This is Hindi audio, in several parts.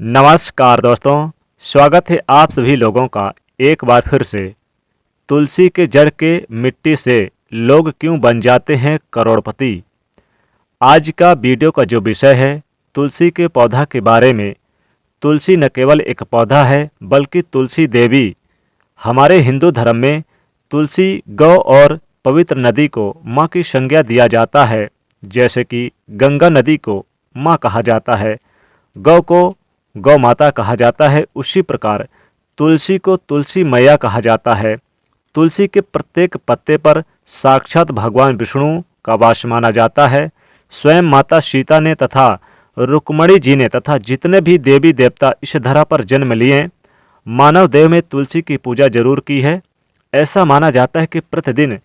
नमस्कार दोस्तों, स्वागत है आप सभी लोगों का एक बार फिर से। तुलसी के जड़ के मिट्टी से लोग क्यों बन जाते हैं करोड़पति। आज का वीडियो का जो विषय है तुलसी के पौधा के बारे में। तुलसी न केवल एक पौधा है बल्कि तुलसी देवी। हमारे हिंदू धर्म में तुलसी गौ और पवित्र नदी को माँ की संज्ञा दिया जाता है। जैसे कि गंगा नदी को माँ कहा जाता है, गौ को गौ माता कहा जाता है, उसी प्रकार तुलसी को तुलसी मैया कहा जाता है। तुलसी के प्रत्येक पत्ते पर साक्षात भगवान विष्णु का वास माना जाता है। स्वयं माता सीता ने तथा रुक्मणी जी ने तथा जितने भी देवी देवता इस धरा पर जन्म लिए, मानव देव में तुलसी की पूजा जरूर की है। ऐसा माना जाता है कि प्रतिदिन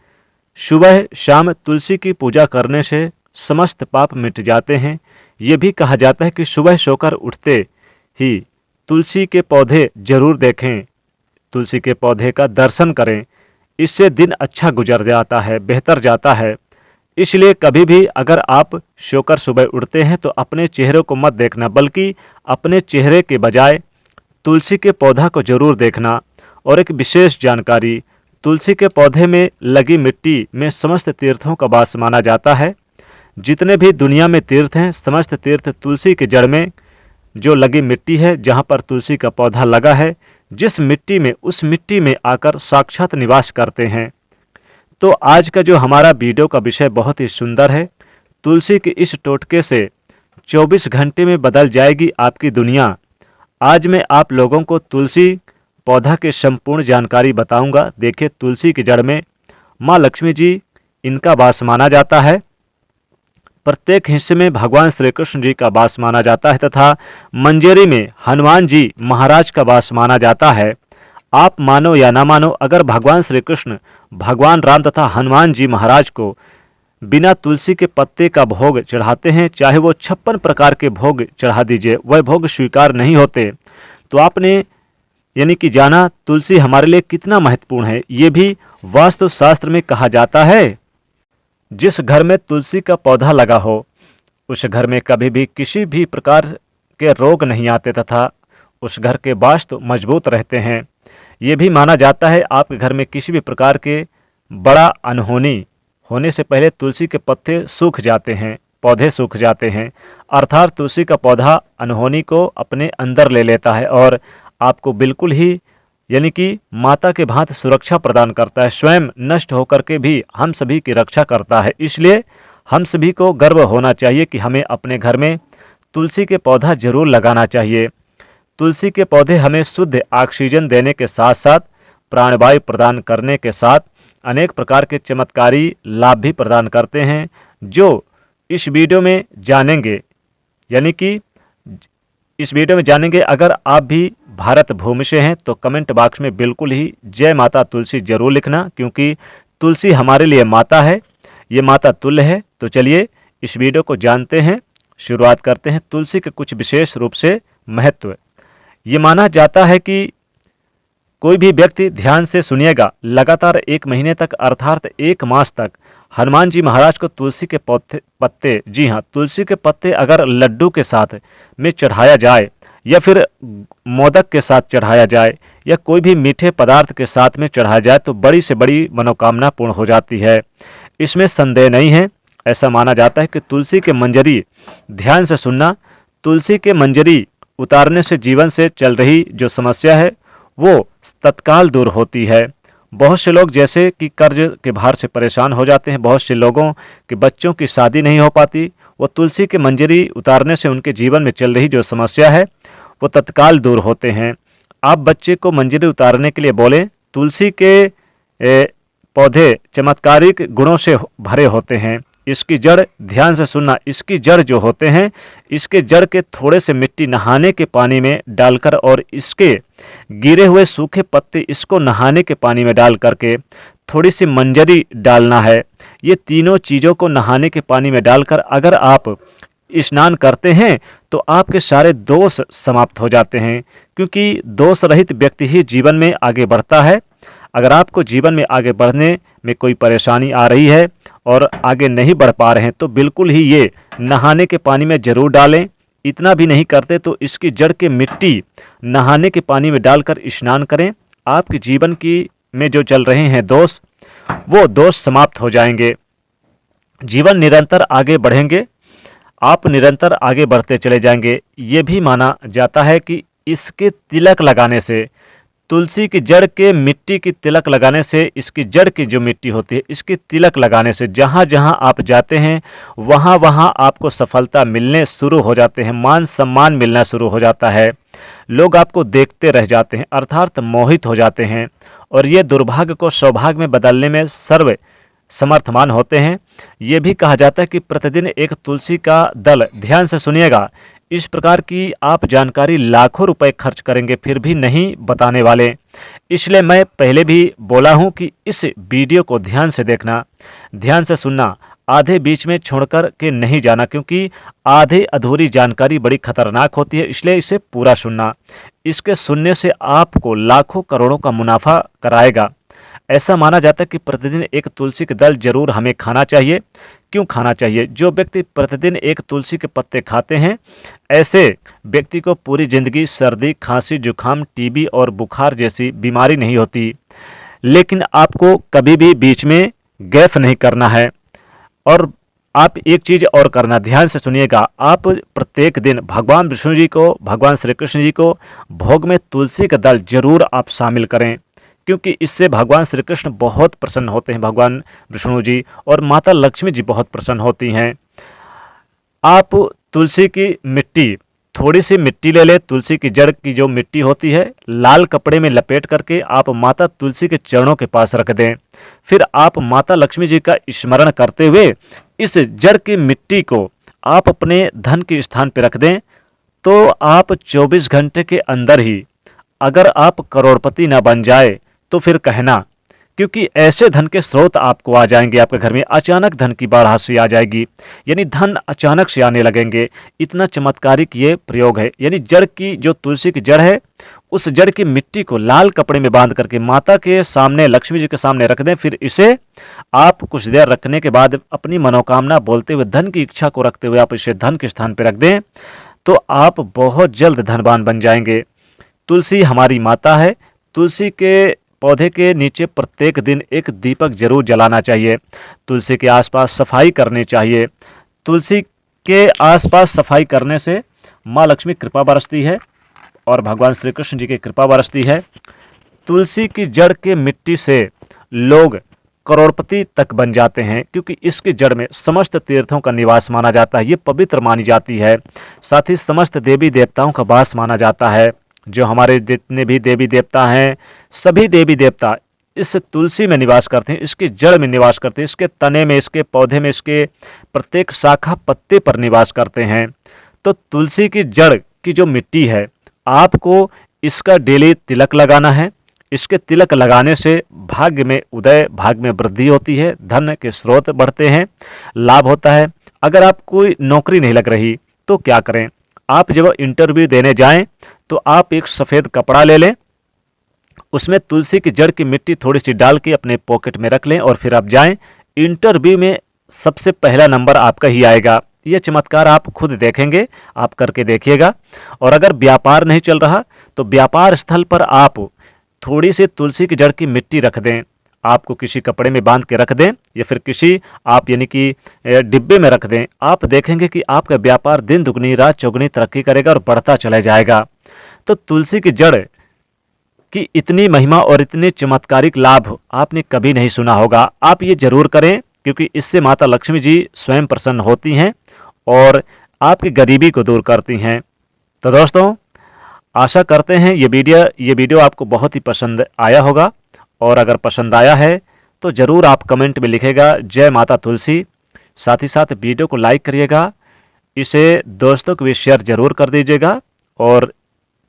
सुबह शाम तुलसी की पूजा करने से समस्त पाप मिट जाते हैं। ये भी कहा जाता है कि सुबह सोकर उठते ही तुलसी के पौधे जरूर देखें, तुलसी के पौधे का दर्शन करें। इससे दिन अच्छा गुजर जाता है, बेहतर जाता है। इसलिए कभी भी अगर आप सोकर सुबह उठते हैं तो अपने चेहरे को मत देखना, बल्कि अपने चेहरे के बजाय तुलसी के पौधा को जरूर देखना। और एक विशेष जानकारी, तुलसी के पौधे में लगी मिट्टी में समस्त तीर्थों का वास माना जाता है। जितने भी दुनिया में तीर्थ हैं, समस्त तीर्थ तुलसी के जड़ में जो लगी मिट्टी है, जहाँ पर तुलसी का पौधा लगा है, जिस मिट्टी में उस मिट्टी में आकर साक्षात निवास करते हैं। तो आज का जो हमारा वीडियो का विषय बहुत ही सुंदर है। तुलसी के इस टोटके से 24 घंटे में बदल जाएगी आपकी दुनिया। आज मैं आप लोगों को तुलसी पौधा के संपूर्ण जानकारी बताऊंगा। देखिए, तुलसी की जड़ में माँ लक्ष्मी जी इनका वास माना जाता है। प्रत्येक हिस्से में भगवान श्री कृष्ण जी का वास माना जाता है तथा मंजरी में हनुमान जी महाराज का वास माना जाता है। आप मानो या ना मानो, अगर भगवान श्री कृष्ण, भगवान राम तथा हनुमान जी महाराज को बिना तुलसी के पत्ते का भोग चढ़ाते हैं, चाहे वो 56 प्रकार के भोग चढ़ा दीजिए, वह भोग स्वीकार नहीं होते। तो आपने यानी कि जाना तुलसी हमारे लिए कितना महत्वपूर्ण है। ये भी वास्तु शास्त्र में कहा जाता है, जिस घर में तुलसी का पौधा लगा हो उस घर में कभी भी किसी भी प्रकार के रोग नहीं आते तथा उस घर के वास्तु मजबूत रहते हैं। ये भी माना जाता है आपके घर में किसी भी प्रकार के बड़ा अनहोनी होने से पहले तुलसी के पत्ते सूख जाते हैं, पौधे सूख जाते हैं। अर्थात तुलसी का पौधा अनहोनी को अपने अंदर ले लेता है और आपको बिल्कुल ही यानी कि माता के भांति सुरक्षा प्रदान करता है। स्वयं नष्ट होकर के भी हम सभी की रक्षा करता है। इसलिए हम सभी को गर्व होना चाहिए कि हमें अपने घर में तुलसी के पौधा जरूर लगाना चाहिए। तुलसी के पौधे हमें शुद्ध ऑक्सीजन देने के साथ साथ प्राणवायु प्रदान करने के साथ अनेक प्रकार के चमत्कारी लाभ भी प्रदान करते हैं, जो इस वीडियो में जानेंगे। यानी कि इस वीडियो में जानेंगे। अगर आप भी भारत भूमि से हैं तो कमेंट बॉक्स में बिल्कुल ही जय माता तुलसी जरूर लिखना, क्योंकि तुलसी हमारे लिए माता है, ये माता तुल्य है। तो चलिए इस वीडियो को जानते हैं, शुरुआत करते हैं। तुलसी के कुछ विशेष रूप से महत्व। ये माना जाता है कि कोई भी व्यक्ति ध्यान से सुनिएगा, लगातार 1 महीने तक अर्थात 1 मास तक हनुमान जी महाराज को तुलसी के पत्ते, जी हाँ, तुलसी के पत्ते अगर लड्डू के साथ में चढ़ाया जाए या फिर मोदक के साथ चढ़ाया जाए या कोई भी मीठे पदार्थ के साथ में चढ़ाया जाए तो बड़ी से बड़ी मनोकामना पूर्ण हो जाती है। इसमें संदेह नहीं है। ऐसा माना जाता है कि तुलसी के मंजरी, ध्यान से सुनना, तुलसी के मंजरी उतारने से जीवन से चल रही जो समस्या है वो तत्काल दूर होती है। बहुत से लोग जैसे कि कर्ज के भार से परेशान हो जाते हैं, बहुत से लोगों के बच्चों की शादी नहीं हो पाती, वो तुलसी के मंजरी उतारने से उनके जीवन में चल रही जो समस्या है वो तत्काल दूर होते हैं। आप बच्चे को मंजरी उतारने के लिए बोलें। तुलसी के पौधे चमत्कारिक गुणों से भरे होते हैं। इसकी जड़, ध्यान से सुनना, इसकी जड़ जो होते हैं, इसके जड़ के थोड़े से मिट्टी नहाने के पानी में डालकर और इसके गिरे हुए सूखे पत्ते इसको नहाने के पानी में डाल करके थोड़ी सी मंजरी डालना है। ये तीनों चीज़ों को नहाने के पानी में डालकर अगर आप स्नान करते हैं तो आपके सारे दोष समाप्त हो जाते हैं, क्योंकि दोष रहित व्यक्ति ही जीवन में आगे बढ़ता है। अगर आपको जीवन में आगे बढ़ने में कोई परेशानी आ रही है और आगे नहीं बढ़ पा रहे हैं तो बिल्कुल ही ये नहाने के पानी में जरूर डालें। इतना भी नहीं करते तो इसकी जड़ के मिट्टी नहाने के पानी में डालकर स्नान करें। आपके जीवन की में जो चल रहे हैं दोष, वो दोष समाप्त हो जाएंगे। जीवन निरंतर आगे बढ़ेंगे, आप निरंतर आगे बढ़ते चले जाएंगे। ये भी माना जाता है कि इसके तिलक लगाने से, तुलसी की जड़ के मिट्टी की तिलक लगाने से, इसकी जड़ की जो मिट्टी होती है इसकी तिलक लगाने से जहाँ जहाँ आप जाते हैं वहाँ वहाँ आपको सफलता मिलने शुरू हो जाते हैं, मान सम्मान मिलना शुरू हो जाता है, लोग आपको देखते रह जाते हैं अर्थात मोहित हो जाते हैं, और ये दुर्भाग्य को सौभाग्य में बदलने में सर्व समर्थमान होते हैं। ये भी कहा जाता है कि प्रतिदिन एक तुलसी का दल, ध्यान से सुनिएगा, इस प्रकार की आप जानकारी लाखों रुपए खर्च करेंगे फिर भी नहीं बताने वाले। इसलिए मैं पहले भी बोला हूं कि इस वीडियो को ध्यान से देखना, ध्यान से सुनना, आधे बीच में छोड़कर के नहीं जाना, क्योंकि आधे अधूरी जानकारी बड़ी खतरनाक होती है, इसलिए इसे पूरा सुनना। इसके सुनने से आपको लाखों करोड़ों का मुनाफा कराएगा। ऐसा माना जाता है कि प्रतिदिन एक तुलसी के दल जरूर हमें खाना चाहिए। क्यों खाना चाहिए? जो व्यक्ति प्रतिदिन एक तुलसी के पत्ते खाते हैं, ऐसे व्यक्ति को पूरी जिंदगी सर्दी, खांसी, जुकाम, टीबी और बुखार जैसी बीमारी नहीं होती। लेकिन आपको कभी भी बीच में गैप नहीं करना है। और आप एक चीज और करना, ध्यान से सुनिएगा, आप प्रत्येक दिन भगवान विष्णु जी को, भगवान श्री कृष्ण जी को भोग में तुलसी का दल जरूर आप शामिल करें, क्योंकि इससे भगवान श्री कृष्ण बहुत प्रसन्न होते हैं, भगवान विष्णु जी और माता लक्ष्मी जी बहुत प्रसन्न होती हैं। आप तुलसी की मिट्टी, थोड़ी सी मिट्टी ले ले, तुलसी की जड़ की जो मिट्टी होती है, लाल कपड़े में लपेट करके आप माता तुलसी के चरणों के पास रख दें। फिर आप माता लक्ष्मी जी का स्मरण करते हुए इस जड़ की मिट्टी को आप अपने धन के स्थान पर रख दें, तो आप 24 घंटे के अंदर ही, अगर आप करोड़पति ना बन जाए तो फिर कहना, क्योंकि ऐसे धन के स्रोत आपको आ जाएंगे, आपके घर में अचानक धन की बाढ़ आ जाएगी, यानी धन अचानक से आने लगेंगे। इतना चमत्कारिक ये प्रयोग है। यानी जड़ की, जो तुलसी की जड़ है, उस जड़ की मिट्टी को लाल कपड़े में बांध करके माता के सामने, लक्ष्मी जी के सामने रख दें। फिर इसे आप कुछ देर रखने के बाद अपनी मनोकामना बोलते हुए, धन की इच्छा को रखते हुए आप इसे धन के स्थान पर रख दें, तो आप बहुत जल्द धनवान बन जाएंगे। तुलसी हमारी माता है। तुलसी के पौधे के नीचे प्रत्येक दिन एक दीपक जरूर जलाना चाहिए। तुलसी के आसपास सफाई करनी चाहिए। तुलसी के आसपास सफाई करने से माँ लक्ष्मी कृपा बरसती है और भगवान श्री कृष्ण जी की कृपा बरसती है। तुलसी की जड़ के मिट्टी से लोग करोड़पति तक बन जाते हैं, क्योंकि इसकी जड़ में समस्त तीर्थों का निवास माना जाता है, ये पवित्र मानी जाती है। साथ ही समस्त देवी देवताओं का वास माना जाता है। जो हमारे जितने भी देवी देवता हैं, सभी देवी देवता इस तुलसी में निवास करते हैं, इसकी जड़ में निवास करते हैं, इसके तने में, इसके पौधे में, इसके प्रत्येक शाखा पत्ते पर निवास करते हैं। तो तुलसी की जड़ की जो मिट्टी है, आपको इसका डेली तिलक लगाना है। इसके तिलक लगाने से भाग्य में उदय, भाग्य में वृद्धि होती है, धन के स्रोत बढ़ते हैं, लाभ होता है। अगर आप कोई नौकरी नहीं लग रही तो क्या करें? आप जब इंटरव्यू देने जाएं तो आप एक सफ़ेद कपड़ा ले लें, उसमें तुलसी की जड़ की मिट्टी थोड़ी सी डाल के अपने पॉकेट में रख लें और फिर आप जाएं। इंटरव्यू में सबसे पहला नंबर आपका ही आएगा। ये चमत्कार आप खुद देखेंगे, आप करके देखिएगा। और अगर व्यापार नहीं चल रहा तो व्यापार स्थल पर आप थोड़ी सी तुलसी की जड़ की मिट्टी रख दें, आपको किसी कपड़े में बांध के रख दें या फिर किसी आप यानी कि डिब्बे में रख दें। आप देखेंगे कि आपका व्यापार दिन दुगनी रात चौगुनी तरक्की करेगा और बढ़ता चला जाएगा। तो तुलसी की जड़ की इतनी महिमा और इतने चमत्कारिक लाभ आपने कभी नहीं सुना होगा। आप ये जरूर करें, क्योंकि इससे माता लक्ष्मी जी स्वयं प्रसन्न होती हैं और आपकी गरीबी को दूर करती हैं। तो दोस्तों, आशा करते हैं ये वीडियो आपको बहुत ही पसंद आया होगा, और अगर पसंद आया है तो ज़रूर आप कमेंट में लिखेगा जय माता तुलसी। साथ ही साथ वीडियो को लाइक करिएगा, इसे दोस्तों को भी शेयर जरूर कर दीजिएगा और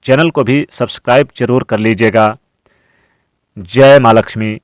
चैनल को भी सब्सक्राइब जरूर कर लीजिएगा। जय माँ लक्ष्मी।